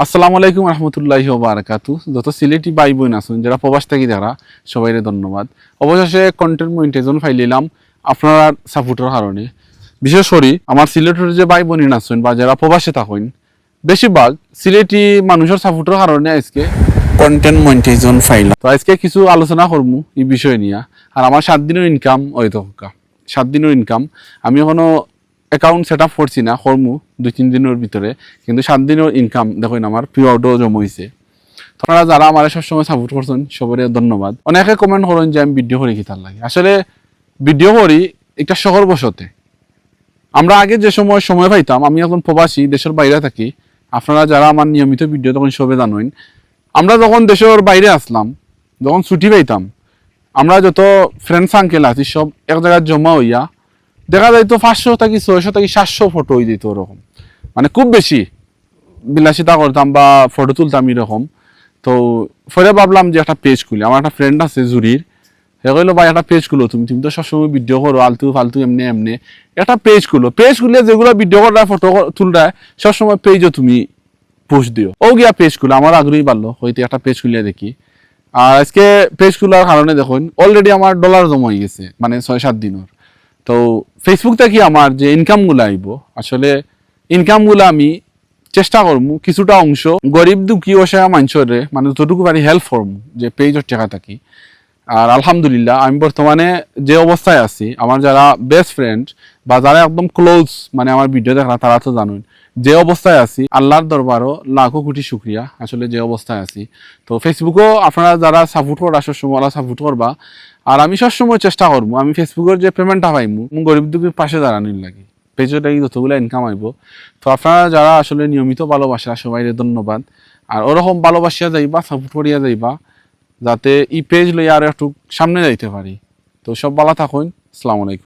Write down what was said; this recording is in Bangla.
আসসালামু আলাইকুম রহমতুল্লাহি ওয়া বারাকাতু। যত সিলেটি ভাই বোন আছেন যারা প্রবাস থাকি যারা সবাইরে ধন্যবাদ। অবশেষে কন্টেন্ট মনিটাইজেশন ফাইলিলাম আপনারা সাপোর্টের কারণে। বিশেষ করে আমার সিলেটের যে ভাই বোন আছেন বা যারা প্রবাসে থাকেন বেশিরভাগ সিলেটি মানুষের সাপোর্টের কারণে আজকে কন্টেন্ট মনিটাইজেশন ফাইলাম। তো আজকে কিছু আলোচনা করবো এই বিষয় নিয়ে। আর আমার 7 দিনের ইনকাম ওই তো 7 দিনের ইনকাম আমি এখনো অ্যাকাউন্ট সেট আপ করছি না, করমু 2-3 দিনের ভিতরে। কিন্তু 7 দিনের ইনকাম দেখুন আমার পিওয়ার্ডও জমা হয়েছে। আপনারা যারা আমার সবসময় সাপোর্ট করছেন সবারই ধন্যবাদ। অনেকে কমেন্ট করেন যে আমি ভিডিও করি কি তার লাগে। আসলে ভিডিও করি একটা শহর বসতে। আমরা আগে যে সময় পাইতাম, আমি এখন প্রবাসী দেশের বাইরে থাকি। আপনারা যারা আমার নিয়মিত ভিডিও তখন সবে জানেন, আমরা যখন দেশের বাইরে আসলাম, যখন ছুটি পাইতাম, আমরা যত ফ্রেন্ডস আঙ্কেল আছি সব এক জায়গায় জমা হইয়া দেখা যাইতো 500 থেকে 600 থেকে 700 ফটো হয়ে যেত ওরকম। মানে খুব বেশি বিলাসিতা করতাম বা ফটো তুলতাম এরকম। তো পরে ভাবলাম যে একটা পেজ খুলি। আমার একটা ফ্রেন্ড আছে জুরির, সে কইলো ভাই একটা পেজ খুলো, তুমি তো সবসময় ভিডিও করো আলতু ফালতু এমনি এমনি, একটা পেজ খুলে যেগুলো ভিডিও করা ফটো তুলরা সবসময় পেজও তুমি পোস্ট দিও। ও গিয়া পেজ খুলে আমার আগ্রহী বাড়লো, হইতে একটা পেজ খুলিয়া দেখি। আর আজকে পেজ খোলার কারণে দেখুন অলরেডি আমার ডলার জমা হয়ে গেছে, মানে 6-7 দিনের। তো ফেসবুক থেকে আমার যে ইনকামগুলো আইব, আসলে ইনকামগুলো আমি চেষ্টা করবো কিছুটা অংশ গরিব দুঃখী অসহায় মানুষরে মানে যতটুকু পারি হেল্প করবো, যে পেজের টাকা থাকি। আর আলহামদুলিল্লাহ আমি বর্তমানে যে অবস্থায় আছি, আমার যারা বেস্ট ফ্রেন্ড বা যারা একদম ক্লোজ মানে আমার ভিডিও দেখা তারা তো জানুন যে অবস্থায় আছি। আল্লাহর দরবারও লাখো কোটি শুক্রিয়া আসলে যে অবস্থায় আছি। তো ফেসবুকও আপনারা যারা সাপোর্ট করা সবসময় সাপোর্ট করবা। আর আমি সবসময় চেষ্টা করবো আমি ফেসবুকের যে পেমেন্টটা পাইমু গরিব দুঃখীর পাশে দাঁড়ানোর লাগে। পেজের লাগি যতগুলো ইনকাম আইব। তো আপনারা যারা আসলে নিয়মিত ভালোবাসা সবাই ধন্যবাদ। আর ওরকম ভালোবাসিয়া যাইবা, সাপোর্ট করিয়া যাইবা, যাতে এই পেজ লইয়া আর একটু সামনে যাইতে পারি। তো সব ভালো থাকুন। আসসালামু আলাইকুম।